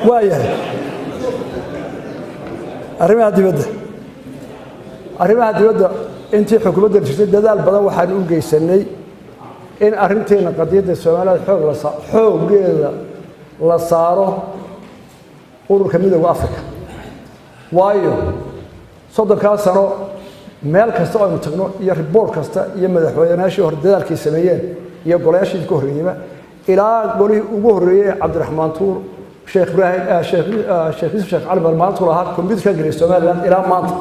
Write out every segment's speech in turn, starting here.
waayahay arrimaha dibadda intii xukuumadda jirtay dadaal badan waxaan u geysanay in arrinteena qadiyadda Soomaaliya xooggeeda la saaro ururka midowga Afrika waayo soddonkaa sano meel kasta oo aynu tagno iyo report kasta iyo madaxweynayaashii hor dadaalkii sameeyeen iyo golayaashii ka horreeyay ilaa golihii ugu horreeyay Cabdiraxmaan Tuur Sheekh Ibrahim Sheekh Ali Barmaantu lahaa kombiyuutarka Ingiriis Soomaaliland ilaa maanta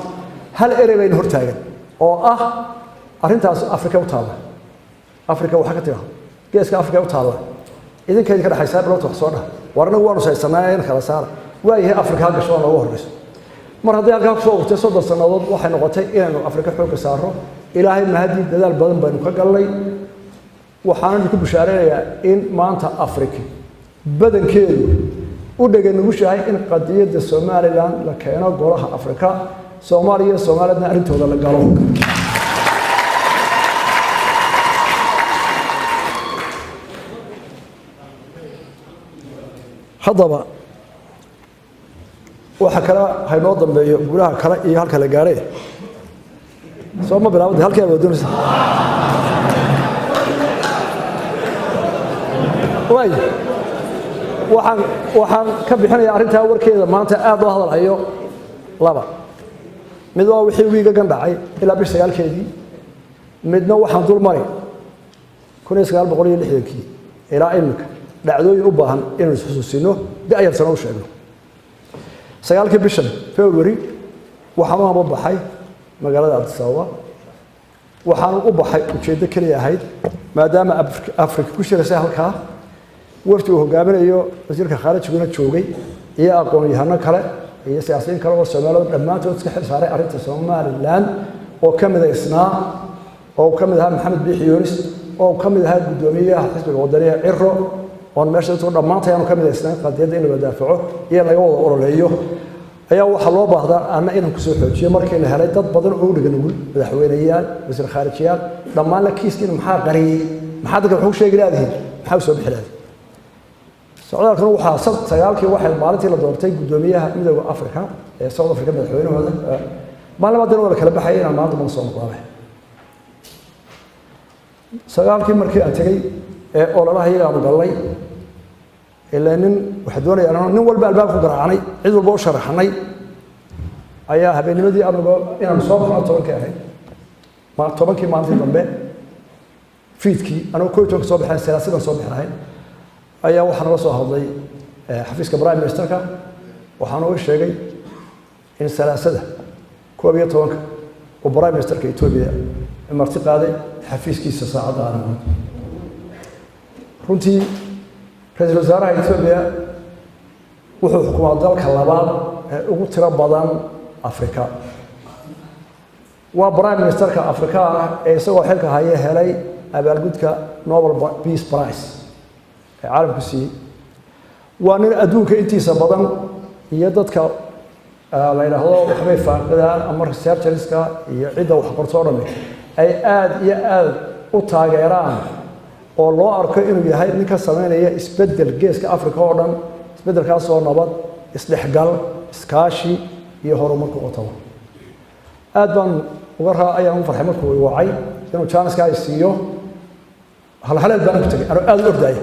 hal erey bayn hortaagan oo ah arrintaas Afrika u taala Afrika waxa ka tiraa geeska Afrika u taala idinkeedii ka dhaxaysa bilowga wax soo dhax warna waanu saysanaa in kala saar waayahay Afrika gasho oo ugu horeyso mar haddii halka soo urtay 30 sanadood waxay noqotay inaynu Afrika xoog saaro ilaahay mahadi dadaal badan baynu ka galnay waxaan ku bushaareeyaa in maanta Afrika badankeedu u dhagan ugu shahay in qadiyadda Soomaaliland la keeno golaha Afrika Soomaaliya Soomaaliland arintooda la galo haddaba waxa kala haynoo dambeeyo gulaha kala iyo halka la gaaray soo ma bilaawday halkii aad doonaysa way waxaan ka bixinayaa arrinta warkeeda maanta aad loo hadalhayo laba mid waa wixii wiiga gandhacay ilaa bish 9keedii midna waxaan dul maray 1960kii ilaa imika dhacdooyin u baahan inaan xusuusino da'yar sano u sheegno 9kii bishan February waxaan u baxay magaalada Addis Ababa waxaan u baxay ujeedo kaliya ahayd maadaama Afrika ku shiraysa halka wafdi uu hogaaminayo wasiirka khaarijiguna joogay iyo aqoon-yahano kale iyo siyaasiyiin kale oo Soomaaliyeed dhamaantood iska xil saaray arrinta Soomaaliland oo kamid ah isnaa oo kamid ah Maxamed Biixi Yunis oo kamid ah gudoomiyaha xisbiga wadaniga Cirro oo meesha soo dhamaantay aanu kamid ah isnaa qadiyadda in la daafaco iyo laga wada oroleeyo ayaa waxa loo baahdaa ana inaan ku soo xoojiyo markii la helay dad badan oo dhigan ugu madaxweynayaal wasiir khaarijiyaal dhamaan la kiiskiina maxaa qariyay maxaa dadka wuxuu sheegay leedahay maxaa soo bixilay socdaalkan waxa 9kii waxay maalintii la doortay gudoomiyaha midowga Afrika ee South Africa madaxweynahooda maalmadan wada kala baxay inaan maanta ma soo noqday 9kii markii aan tagay ee ololaha iyaga aan galay ilaa nin waxa doonayaan nin walba albaab ku garaacnay cid walba u sharaxnay ayaa habeennimadii anagu inaan soo baxno 10kii ahayd ma 10kii maalintii dambe fiidkii anagu koob soo baxay salaasidan soo baxay ayaa waxaan la soo hadlay xafiiska Prime Ministerka waxaan u sheegay in salaasada 11 oo Prime Ministerka Ethiopia marti qaaday xafiiskiisa saacada aan runtii ra'iisul wasaaraha Ethiopia wuxuu xukumaa dalka labaad ee ugu tiro badan Afrika waa Prime Ministerka Afrika ee isagoo xilka haya helay abaalgudka Nobel Peace Prize caalamku si waa nin adduunka intiisa badan iyo dadka la yiraahdo waxbay faaqadaan ama researcherska iyo cid wax qorto dhan ay aad iyo aad u taageeraan oo loo arko inuu yahay ninka sameynaya isbedel geeska Afrika oo dhan isbedelkaas oo nabad isdhexgal iskaashi iyo horumar ku qoto aad baan uga raacayaan farxad markuu wacay inuu chance-ka ay siiyo hal baan ku tagay aad u orday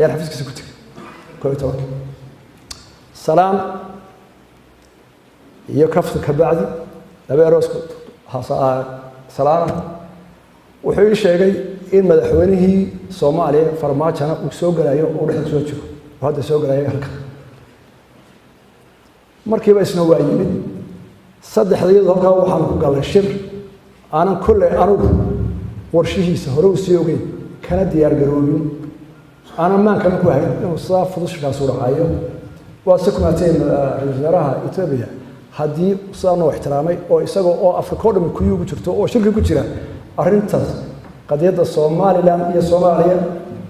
يا حفيزك سكوتك كويتو سلام يكفتك بعدي ابي روسكو سلام وحي شيغي in madaxweynihii Soomaaliya farmaajana uu soo galayo oo dhex soo jiro hada soo galay halka markii bay isna waayimid saddexdeed halka waxaan ku galay shir aanan kulli anigu warshihiisa hore u sii ogeyn kana diyaar garoobin أنا ما كان كويس وصار فضوش كان صورة عيو وسكنتين الوزراء إثيوبيا هذه صاروا احترامي أو يسقوا أو أفريقيا من كيو بتشرتوا أو شركة كتيرة أرنت قضية الصومالي لان هي الصومالية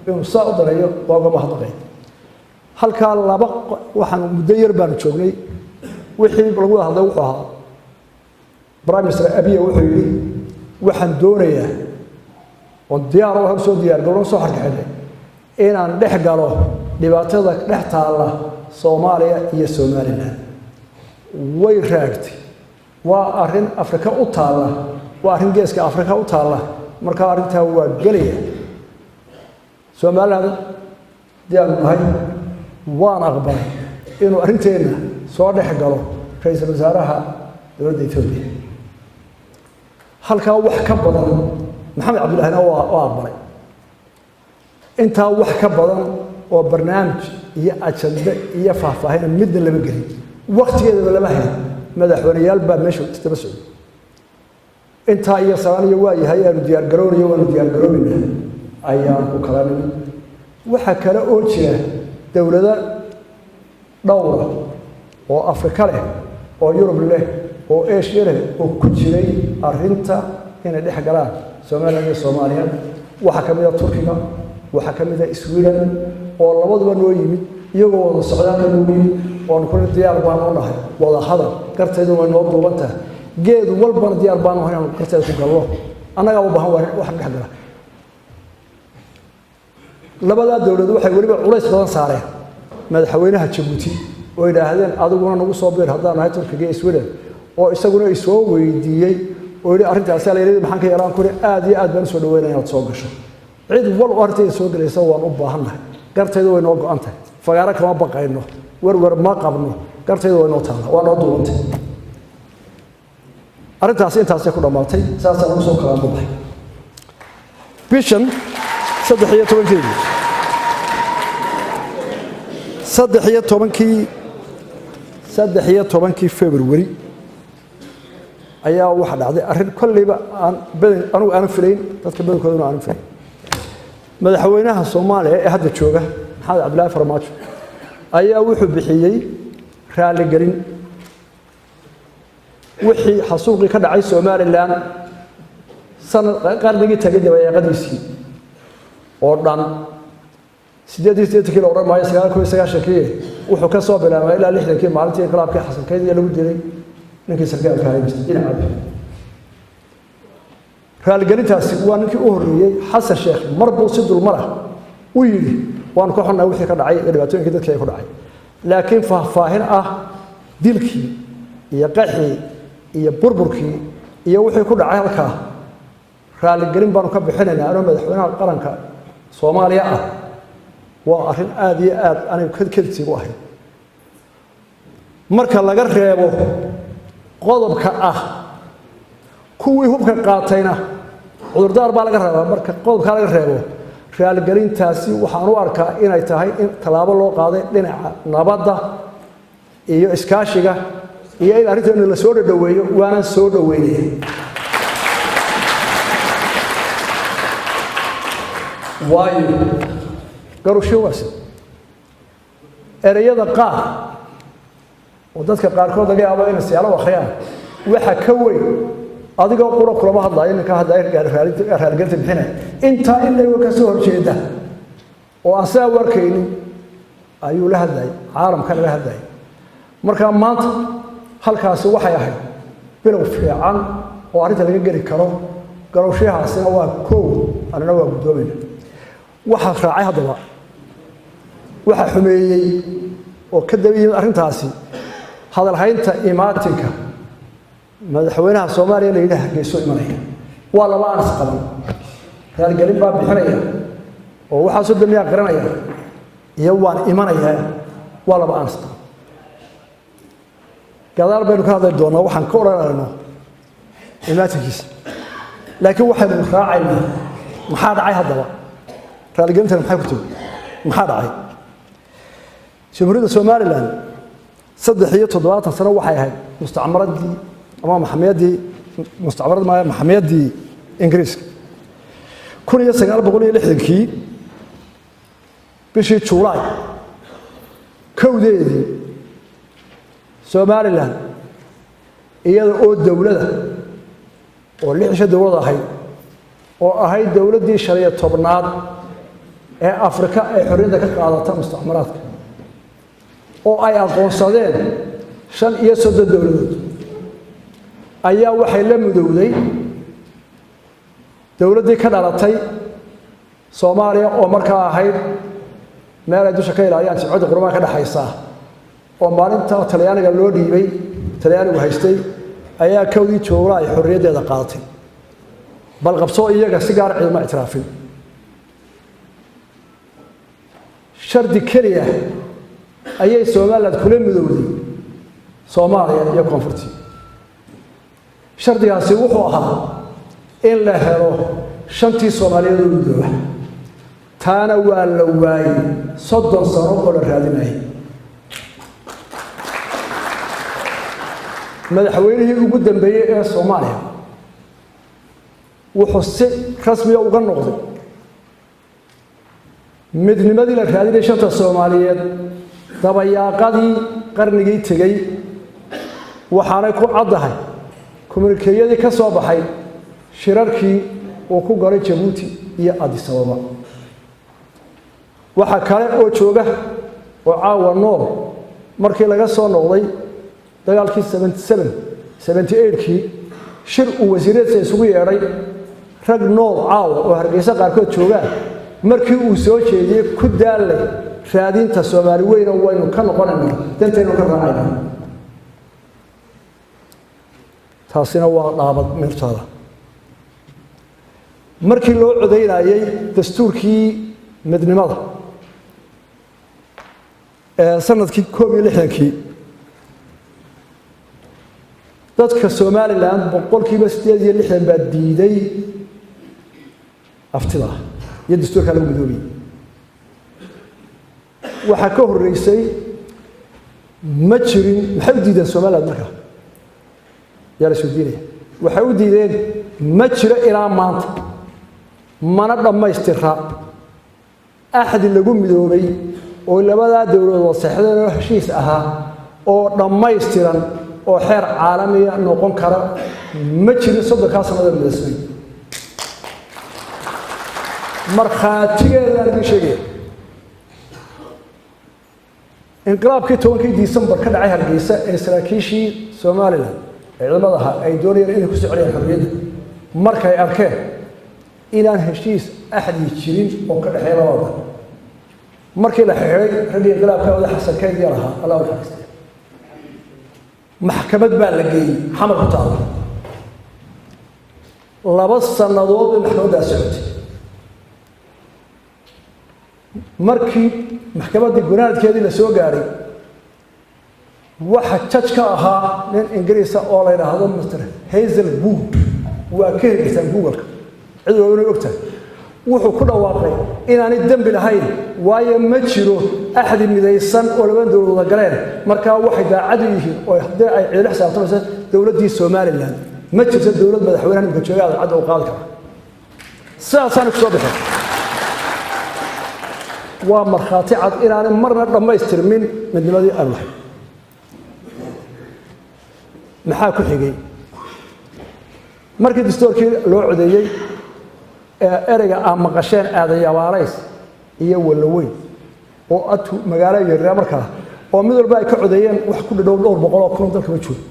يمصاد رأيه واقع محضرين هل كان لبق وحن مدير بانشوغي وحي بلغوا هذا وقها برايم مستر أبيه وحي وحن دوريه والديار وهم سو ديار قولون سو حق حلي إن عن دح قالوا لبعضها دح تعالى Soomaaliya iyo Somaliland way raagtay waa arrin Afrika u taala waa arrin geeska Afrika u taala marka arrintaa waa galaya Somaliland diyaar mahay waan aqbalay inuu arrinteena soo dhex galo ra'iisul wasaaraha dowladda Itoobiya halka wax ka badan Maxamed Cabdullaahi waa aqbalay inta wax ka badan oo barnaamij iyo ajanda iyo faahfaahin mid laba galin waqtigeeda lama helin madaxweynayaal baa meesha istaba socday inta iyo Soomaaliya waa yahay aanu diyaar garoobina ayaan ku kala nimid waxa kale oo jira dawlada dhowr oo Afrika leh oo Yurub leh oo Asia leh oo ku jiray arrinta inay dhex galaan Soomaaliya waxa kamid ah Turkiga waxa kamid ah Sweden oo labaduba noo yimid iyagoo wada socdaalka noo yimid oo ku diyaar baan u nahay wada hadal kartaydu way noo duubanta geed walbana diyaar baan u haynaa kartaydu ku gallo anaga u baahan wax dhex gala labada dawladood waxay waliba culays badan saareen madaxweynaha Djibouti oo yiraahdeen adiguna nagu soo biir haddaan nahay Turkiga iyo Sweden oo isaguna ay soo weydiiyay oo arrintaas la yiraahdo maxaan ka yaraan kuri aad iyo aad baan soo dhaweynaa inaad soo gasho cid wal artay soo galaysa waan u baahanahay gartaydu way noo go'antay fagaara kama baqayno war ma qabno gartaydu way noo taala waa noo duwantay arrintaas intaas ku dhamaatay saasa lagu soo kala mudday bishan 13 February ayaa waxa dhacday arrin kulliba aan filayn dadka badankooduna aan filayn madaxweynaha Soomaaliya ee hadda jooga Maxamed Cabdullaahi Farmaajo ayaa wuxuu bixiyay raali gelin wixii xasuuqi ka dhacay Somaliland sanad qarnigii tagay dabayaaqadiisii oo dhan 8 kilo oran maayo 9 wuxuu ka soo bilaabay ilaa 60 maalintii inqilaabka Xasan Kayd lagu dilay ninkii sarkaalka ahaa dhinaca raali gelintaasi waa ninkii u horeeyay Xasan Sheekh marbu si dulmar ah u yiri waan ka xunaa wixii ka dhacay dhibaatooyinkii dadka ay ku dhacay laakiin faahfaahin ah dilkii iyo qaxii iyo burburkii iyo wixii ku dhacay halka raali gelin baan ka bixinaynaa anoo madaxweynaha qaranka Soomaaliya ah waa arrin aad iyo aad anigu kadkiisa u ahay marka laga reebo qodobka ah kuwii hubka qaatayna cudurdaar baa laga rabaa marka qodobka laga reebo raali gelintaasi waxaan u arkaa inay tahay in talaabo loo qaaday dhinaca nabadda iyo iskaashiga iyo in arrintan la soo dhaweeyo waana soo dhaweeyay waayo garusho waasi erayada qaar oo dadka qaarkood laga yaabo inay siyaalo akhriyaan waxa ka weyn adiga qura kulama hadlayo ninka hadlayo raaligelinta bixinay inta in ay ka soo horjeeda oo aan saa warkaynin ayuu la hadlay caalamka la hadlay marka maanta halkaas waxay ahayd bilow fiican oo arrinta laga geli karo garowshahaasina waa koow anna waa gudoomayna waxa raacay hadaba waxa xumeeyay oo ka dabiyay arrintaasi hadal haynta imaatinka madaxweynaha Soomaaliya leeyahay Hargeysa imanaya waa laba aan isqaban raali gelin baa bixinaya oo waxa soo damiya qaranaya iyo waan imanaya waa laba aan isqaban gadaal baynu ka hadlay doonaa waxaan ka oranaynaa imaatinkiisa laakiin waxaynu raacaynaa maxaa dhacay hadaba raali gelintan maxay ku timi maxaa dhacay Jamhuuriyadda Soomaaliland 73 sano waxay ahayd mustacmaradii ama maxamiyadii Ingiriiska 1960 bishii Juulaay kowdeedii Soomaaliland iyada oo dawladda oo lixsha dawlad ahayd dawladdii 15aad ee Afrika ay xorriyadda ka qaadatay mustacmaraadka oo ay aqoonsadeen 35 dawladood ayaa waxay la mudowday dawladdii ka dhalatay Soomaaliya oo markaa ahayd meel ay dusha ka ilaaliyaan sicooda qurmaan ka dhaxaysa oo maalinta Talyaaniga loo dhiibay Talyaanigu haystay ayaa kawdii joogay ay xorriyadeeda qaadatay bal qabso iyaga si gaar ah ma itiraafin shardi kaliya ayay Soomaaliland kula midowday Soomaaliya iyo koonfurti shardigaasi wuxuu ahaa in la helo shantii Soomaaliyeed oo midooba taana waa la waayay 30 sano oo la raadinayay madaxweynihii ugu dambeeyay ee Soomaaliya wuxuu si rasmi ah uga noqday midnimadii la raadinayay shanta Soomaaliyeed dabayaaqadii qarnigii tagay waxaana ku caddahay komunikeeyadii ka soo baxay shirarkii uu ku galay Djibouti iyo Addis Ababa waxa kale oo jooga oo caawa nool markii laga soo noqday dagaalkii 78kii shir uu wasiirada isugu yeeray rag nool caawa oo Hargeysa qaarkood joogaan markii uu soo jeediyay ku daalay raadinta Soomaali weyn oo waynu ka noqonaynaa danteenu ka raacayna taasina waa dhaabad mirtada markii loo codeynayay dastuurkii midnimada sanadkii 61kii dadka Soomaaliland boqolkiiba 8 baa diiday aftida iyo dastuurka lagu midoobay waxa ka horeysay ma jirin maxay diideen Soomaaliland markaa yaa la soo diiday waxa uu diideen ma jiro ilaa maanta mana dhamaystira axad lagu midoobay oo labada dawladood saxdeen oo heshiis ahaa oo dhamaystiran oo xeer caalami ah noqon kara ma jiro 30 sanado midaysan markhaatigeeda laga sheegay inqilaabkii 10 December ka dhacay Hargeysa ee saraakiishii Soomaaliland ciidamada ay doonayeen inay ku socdaan xorriyadda markay arkeen inaan heshiis axadi jirin oo ka dhaxeeya labada markii la xiray ragii inqilaabka wada xasan kaydii lahaa Allah u xariistay maxkamad baa la geeyay xamar ku taal 2 sanadood maxkamadda socotay markii maxkamadda gunaadkeedii la soo gaaray waxa judge ka ahaa nin Ingiriis ah oo la yiraahdo Mr Hazelwood waa ka helsan Google-ka cid walba ogtahay wuxuu ku dhawaaqay inaanay dambi lahayn waayo ma jiro axad midaysan oo laba dawladood galeen marka waxay daacad yihiin oo hadii ay ciidan xisaabtamayso dawladii Soomaaliland ma jirto dawlad madaxweynaha uga jooga cad oo qaad kara saasaan ku soo baxay waa markhaati cad inaanay marna dhamaystirmin midnimadii aan lahayn maxaa ku xigay markii dastuurkii loo codeeyay ereyga aan maqasheen aadayaalays iyo walaweyn oo atu magaalada yaryar markaa oo mid walba ay ka codeeyeen wax ku dhow 200,000 dalka ma joogo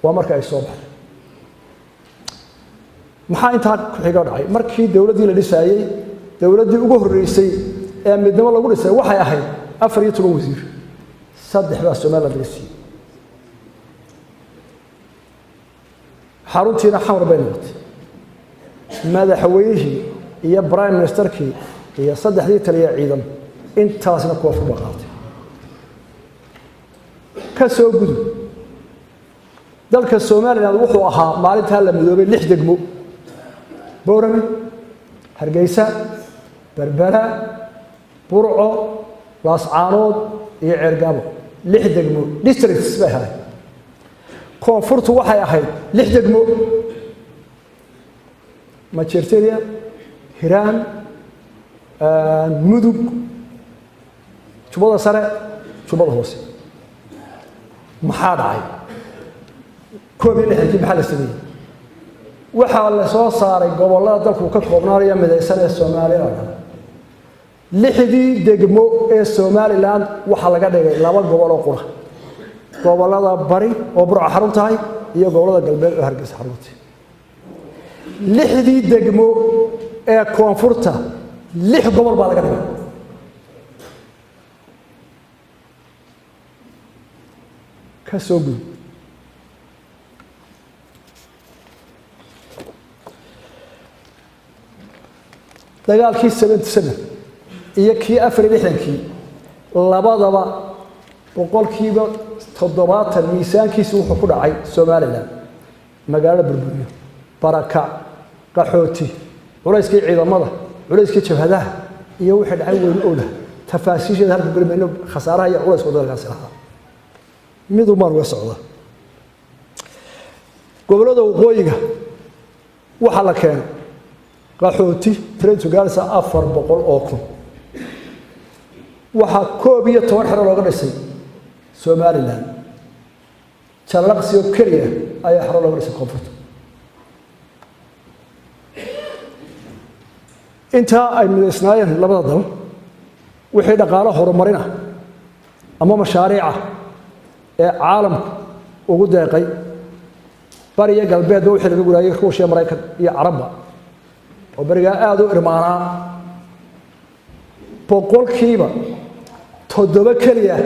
waa marka ay soo baxay maxaa intaa ku xiga dhacay markii dawladii la dhisayay dawladii ugu horeysay ee midnimo lagu dhisay waxay ahayd 14 wasiir saddex baa Soomaaliland la siiyay xaruntiina xamar bay noqotay madaxweynihii iyo prime ministerkii iyo saddexdii taliya ciidan intaasna ku fududaaday ka soo gudub dalka Soomaaliland wuxuu ahaa maalinta la midoobay 6 degmo Boorame Hargeysa Berbera Burco Laascaanood iyo Ceergaabo 6 degmo districts bay ahayd koonfurtu waxay ahayd 6 degmo Majeerteeya Hiiraan Mudug Jubbada Sare Jubbada Hoose maxaa dhacay koob iyo 6 maxaa la sameeyay waxa la soo saaray gobolada dalku ka koobnaanaya midaysan ee Soomaaliland 6 degmo ee Soomaaliland waxa laga dhigay 2 gobol oo qura gobolada bari oo Burco xarun tahay iyo gobolada galbeed oo Hargeysa xarun tahay 6 degmo ee koonfurta 6 gobol baa laga dhigay كسوق dagaalkii 77 iyo kii 4-kii labadaba boqolkiiba 70 miisaankiisu wuxuu ku dhacay Soomaaliland magaalada Burburiyo baraka qaxooti culayskii ciidamada culayskii jabhadaha iyo wixii dhacay weyn oo leh tafaasiisha halka Burburiyo khasaaraha iyo culayska dalkaas ah mid u mar way socda gobolada waqooyiga waxa la keenay qaxooti tirintu gaaraysa 400 oo kun waxa 12 xero looga dhisay Soomaaliland jalaqsi oo kaliya ayaa xero looga dhisay koonfurta inta ay mideysnaayeen labada dal wixii dhaqaale horumarina ama mashaariica ee caalamka ugu deeqay bariga galbeed wixii laga guraayay Ruushka Mareykan iyo Carabba oo bariga aad u irmaanaa boqolkiiba 7 kaliya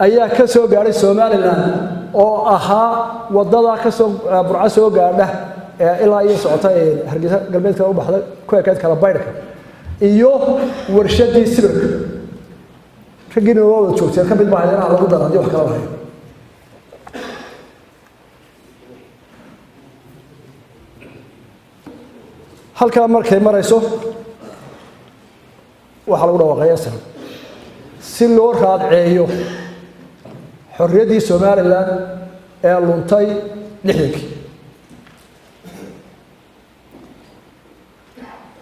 ayaa ka soo gaaray Soomaaliland oo ahaa wadada ka soo burca soo gaadha ilaa iyo socota Hargeysa galbeedka u baxday ku ekeed kala baydhka iyo warshadii sibirka ragina waa wada joogteen ka mid baa hay'adaha lagu daray wax kala lahayn halka markay marayso waxa lagu dhawaaqay asal si loo raadceeyo xorriyadii Soomaaliland ee luntay 60kii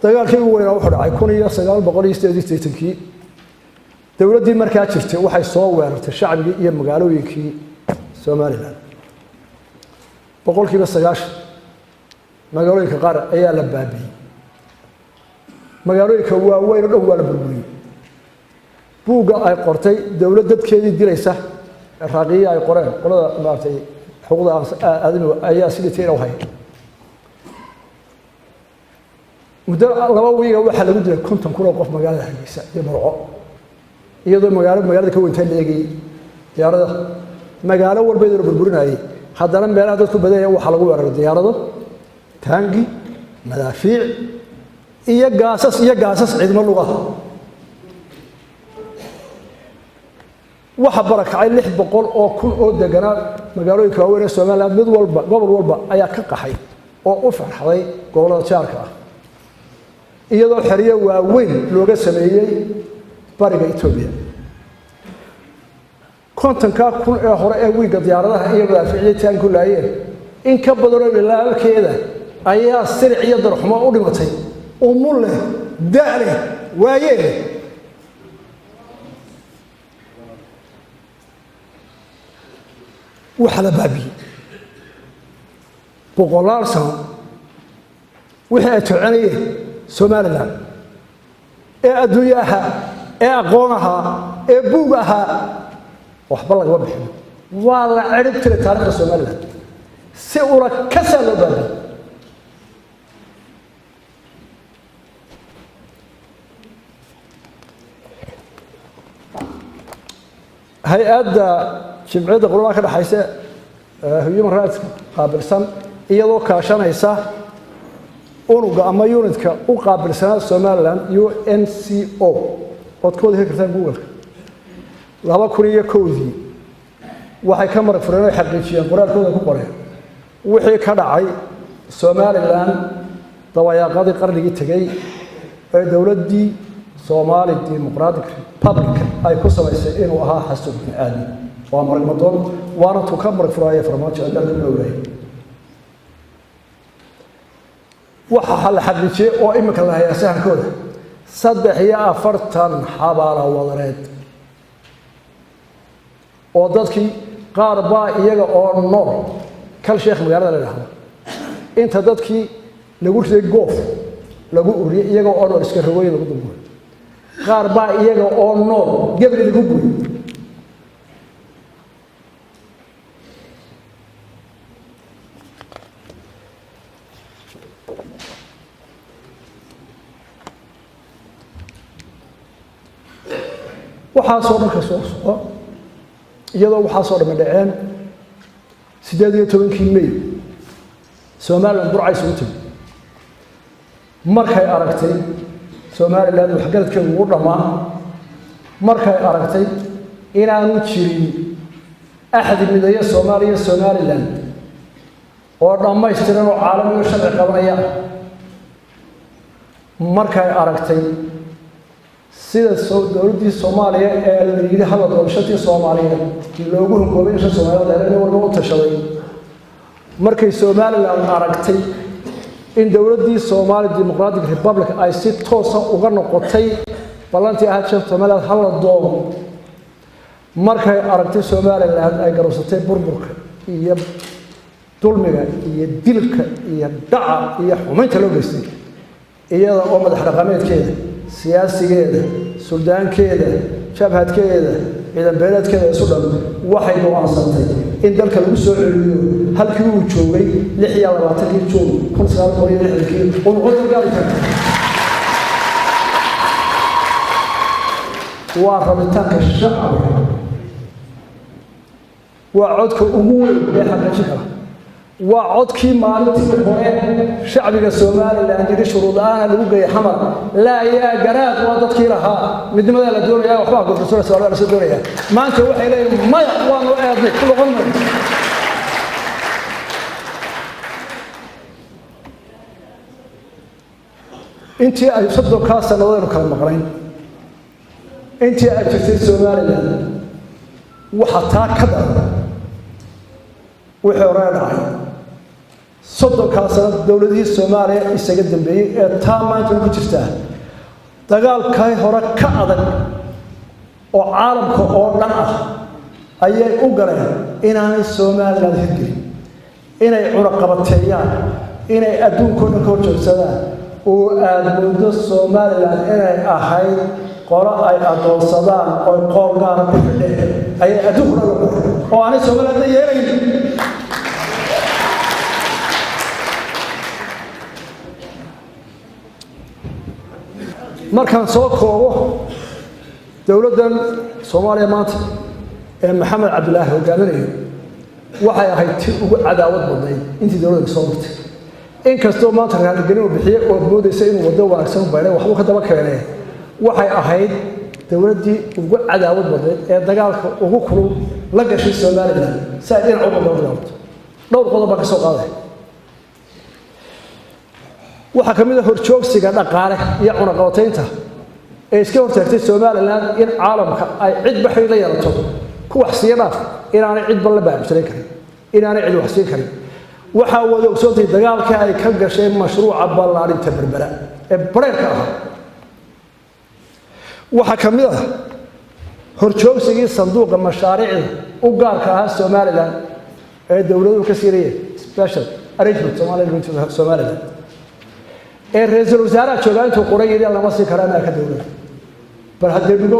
dagaalkii ugu weynaa wuxuu dhacay 1988kii dawladdii markaa jirtay waxay soo weerartay shacabkii iyo magaalooyinkii Soomaaliland boqolkiiba 90 magaalooyinka qaar ayaa la baabiyay magaalooyinka waaweyn oo dhan waa la burburiyay buuga ay qortay dawlad dadkeedii dilaysa raaqiye ay qoreen qolada maartay xuquuqda aadamiga ayaa sidii u hayay muddo laba wiiga waxa lagu dilay 50 kun oo qof magaalada Hargeysa iyo Burco iyadoo magaalada ka weynta leegay diyaarada magaalo walba ay burburinayay haddana meelaha dadku badan waxa lagu weeraray diyaarado taangi madaafiic iyo gaasas ciidamo lugaha waxa barakacay 600 oo kun oo deganaa magaalooyinka waaweyn ee Soomaaliland mid walba gobol walba ayaa ka qaxay oo u farxaday gobolada jaarka ah iyadoo xiriyo waaweyn looga sameeyay bariga Itoobiya kontanka kun ee hore ee wiiga diyaaradaha iyo madaafiiciyaan ku laayeen in ka badan oo ilaalkeeda ayaa sirc iyo darxumo u dhimatay umul daale waayeen waxa la baabiyay boqolaal sano wixii ay tacanayeen Soomaaliland ee adduunyaha ee aqoonaha ee buugaha waxba laga bixin waa la cirib tiray taariikhda Soomaaliland si ula ka soo baabiyay hay-adda jimciyadda qurumaha ka dhaxaysa human rights qaabilsan iyadoo kaashanaysa unuga ama unitka u qaabilsanaa Soomaaliland UNCO codkooda heli kartaan Google 2001 waxay ka marag fureen oo xaqiijiyeen qoraalkooda ku qoreen wixii ka dhacay Soomaaliland dawayaaqadii qarnigii tagay ee dawladdii Somali Democratic Republic ay ku samaysay inuu ahaa xasuuq aadi waa marag madoon waana tuu ka marag furaya farmaajo dalka Norway waxa la xaqiijiyay oo imika la hayay sahankooda 43 xabaalo wadareed oo dadkii qaar baa iyaga oo nool kal sheekh magaalada la yiraahdo inta dadkii lagu riday goof lagu uriyay iyaga oo nool iska rogay lagu dumo qaar baa iyaga oo nool gabadh lagu guuray waxaa soo marka soo iyadoo waxaa soo dhamay dhaceen 18 May Soomaaliland burcay soo timi markay aragtay Soomaaliland wax garadkeedu ugu dhamaa markay aragtay inaanu jirin axad midaya Soomaaliya Soomaaliland oo dhammaystiran oo caalamiga sharci qabanaya markay aragtay sida dowladda Soomaaliya ee la yiri hal doorashadii Soomaaliya loogu hunkoobay in Soomaaliland ay walba u tashaday markay Soomaaliland aragtay in dowladda Somali Democratic Republic ay si toos ah uga noqotay ballantii ahayd Soomaaliland hal doon markay aragtay Soomaaliland ay garowsatay burburka iyo dulmiga iyo dilka iyo dhaca iyo xumaynta loo geystay iyada oo madax dhaqameedkeeda siyaasigeeda suldaankeeda jabhadkeeda ciidan beeleedkeeda isu dhan waxay go'aansatay in dalka lagu soo celiyo halkii uu joogay 26 Juun 1960 oo codka galka waa rabitaanka shacabka waa codka ugu weyn ee xaqiiqo kala waa codkii maalintii hore shacbiga Soomaaliland yiri shuruudaha lagu geeyay xamar la yaa garaad waa dadkii lahaa midnimada la doonaya waxba gobol Soomaaliland soo doonaya maanta waxay leeyihiin maya waa noo eednay ku noqon intii ay saddex sanadood kala maqnayn intii ay jirtay Soomaaliland waxa taa ka dhacay wixii hore dhacay صدق كاسر دولة الصومالية يسجد دمبي تامان تقول كتير دجال كاي هرا كأذن وعالم كأورنا أيه أوجره إن أنا الصومال لا تهجري إن عرقبة تيان إن أدون كل كوتش سدا وأدون الصومال لا إن أحيي قراء أي أدون صدام أو قارن أي أدون وأنا الصومال لا يهجري markaan soo koobo dawladdan Soomaaliya maanta ee Maxamed Cabdullaahi hogaaminayo waxay ahayd tii ugu cadaawad badnayd intii dawladda soo martay in kastoo maanta raaligelin uu bixiyay oo moodaysa inuu wado wanaagsan baydhay waxba ka daba keenay waxay ahayd dawladdii ugu cadaawad badnayd ee dagaalka ugu kulul la gashay Soomaaliland si ay dhinac uga noqoto dhowr qodob ka soo qaaday waxa kamid ah horjoogsiga dhaqaale iyo cunaqabataynta ee iska hortaagtay Soomaaliland in caalamka ay cid baxay la yeelato ku wax siiyana inaanay cid bal la baabsan karin inaanay cid wax siin karin waxa wada ogsootay dagaalka ay ka gashay mashruuca ballaarinta berbera ee bareerka ah waxa kamid ah horjoogsigii sanduuqa mashaariicda u gaarka ah Soomaaliland ee dawladdu ka siirayay special arrangement Soomaaliland ee ra'iisul wasaaraha jooga intuu qoray lama sii karaan ka dawladda bal hadda dhigo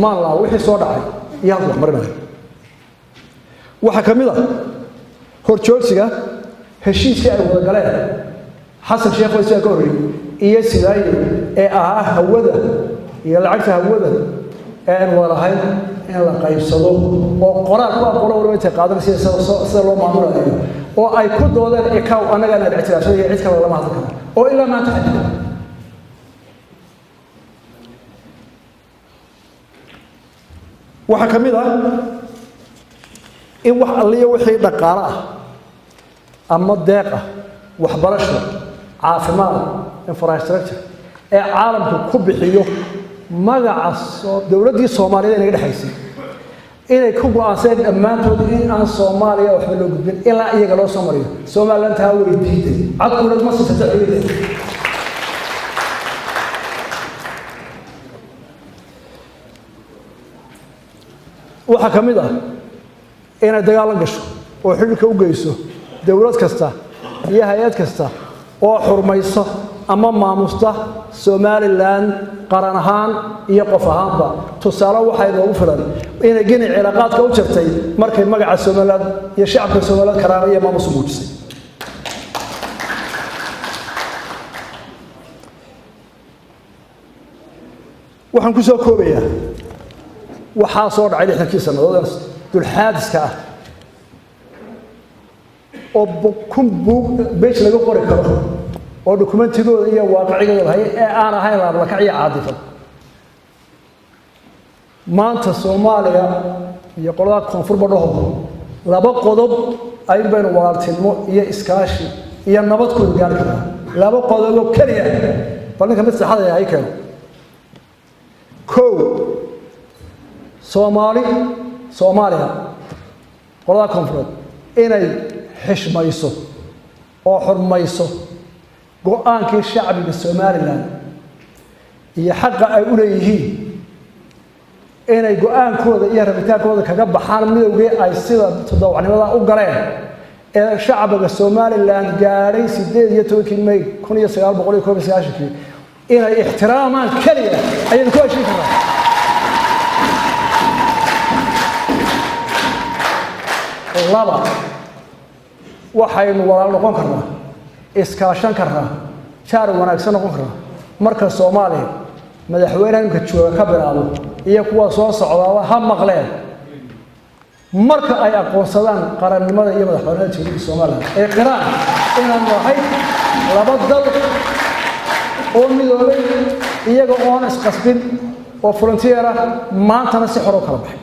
ma la wixii soo dhacay iyo wax marinay waxa kamid ah horjoogsiga heshiiska ay wada galeen xasan sheekh oo isaga horreeyay iyo sidaayo ee hawada iyo lacagta hawada ee walahay in la qaybsado oo qoraal ku aqoon warweyta qaadan sida loo maamulayo oo ay ku doodeen ikaw anaga aan ictiraafay cid kale lama hadlo oo ilaa maanta waxa kamid ah in wax alliyo wixii dhaqaale ah ama deeq ah waxbarasho caafimaad infrastructure ee caalamku ku bixiyo magaca dawladda Soomaaliyeed ee naga dhaxaysay inay ku go'aansadeen dhammaantood in aan Soomaaliya waxba loo gudbin ilaa iyaga loo soo mariyo Soomaaliland taa way diiday codkooda ma soo saxeeyay waxa kamid ah inay dagaal gasho oo xilka u geyso dawlad kasta iyo hay'ad kasta oo xurmayso ama maamusta Soomaaliland qaran ahaan iyo qof ahaanba tusaale waxay loogu filan inay gini cilaaqaadka u jirtay markay magaca Soomaaliland iyo shacabka Soomaaliland karaana iyo maamus u muujisay waxaan ku soo koobayaa waxa soo dhacay 60 sanadood dul xaadiska ah oo kun buug beej laga qori karo oo dokumentigooda iyo waaqicigooda lahayn ee aan ahayn la kaciya caadifad maanta Soomaaliya iyo qolada koonfur badhaho laba qodob ay baynu walaaltinimo iyo iskaashi iyo nabad ku gaar karnaa laba qodob oo kaliya balanka mid saxda ah ay keen Soomaaliya qolada koonfureed inay xishmayso oo xurmayso go'aankii shacbiga Soomaaliland iyo xaqa ay u leeyihiin inay go'aankooda iyo rabitaankooda kaga baxaan midowgii ay sida toddobaadnimada u galeen ee shacbiga Soomaaliland gaaray 18 May 1991 inay ixtiraamaan kaliya ayay ku heshiin karaan laba waxaynu walaal noqon karnaa iskaashan karnaa jaar wanaagsan noqon karnaa marka Soomaaliya madaxweynaha jooga ka bilaabo iyo kuwa soo socda ha maqleen marka ay aqoonsadaan qarannimada iyo madaxweynaha jooga Soomaaliya ee qiraan inaan nahay laba dal oo midoobay iyaga oo aan isqasbin oo frontier maantana si xor oo kala baxay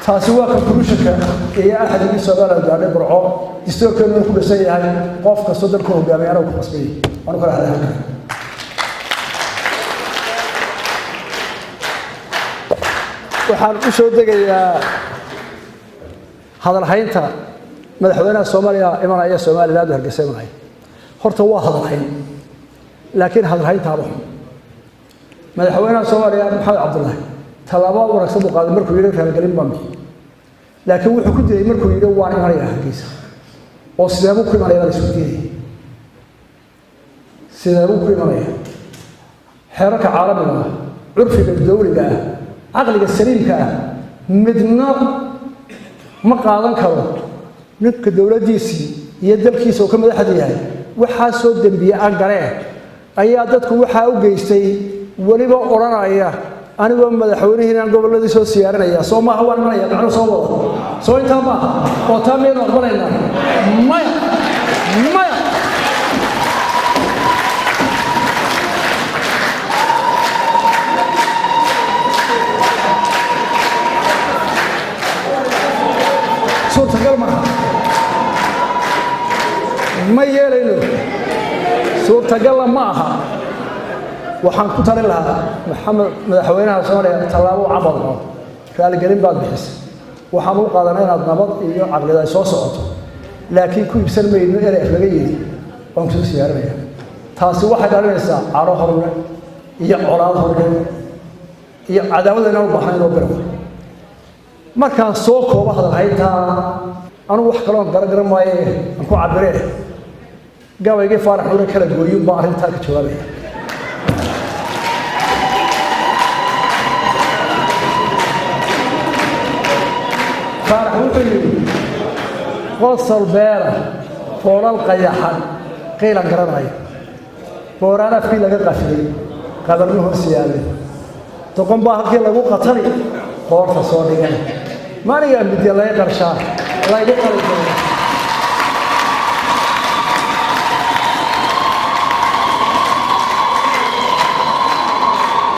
taasi waa conclusionka ee ahadii Soomaaliland gaadhay burco distoorkeenu ku dhisan yahay qofka soo dalka hogaamiyana ku qasbay aan kala hadlahay waxaan u soo degayaa hadal haynta madaxweynaha Soomaaliya imanaya Soomaaliland hargeysa maay horta waa hadal hayn laakiin hadal haynta madaxweynaha Soomaaliya Maxamed Cabdullaahi talaabo wanaagsan u qaaday markuu yiri kala galin bambi laakiin wuxuu ku diiday markuu yiri waan imanaya hargeysa oo sidee ku imanaya isku diiday sidee ku imanaya xeerarka caalamiga ah curfiga dawliga ah aqliga saliimka ah midna ma qaadan karo ninka dawladdiisii iyo dalkiisa oo ka madaxda yahay waxa soo dambiye aan galeen ayaa dadku waxa u geystay waliba oranaya anigoo madaxweynaha gobolada soo siyaarinaya Soomaha waan maraya macno soo wado soo inta ma oo taameen aqbalayna maya ما يلينو صورة قال ما ها وحن كتر لها محمد مدحوينها صورة تلاو عبد قال قريب بعد بحس وحنو قادنا النبض إياه عقل ذا صوت لكن كل بسلم إنه إلى إخلاقية وانكسر سيارة تاسو واحد على النساء عروه هرنا يا عراض هرنا يا عداوة لنا وبحنا وبروا ما كان سوق وواحد الحيطة أنا وحكلون قرقر ما أنكو عبره قاوي يجي فارح ولا كلا جويون بعرين تاك شوالي فارح وحلي وصل بيره فورا القياحان قيل قرناي فورانا في لقى قفلي قدرنه سيالي تقوم باهكي لقو قطري فورا صوري ما نيجي بدي الله يقرشان الله يقرش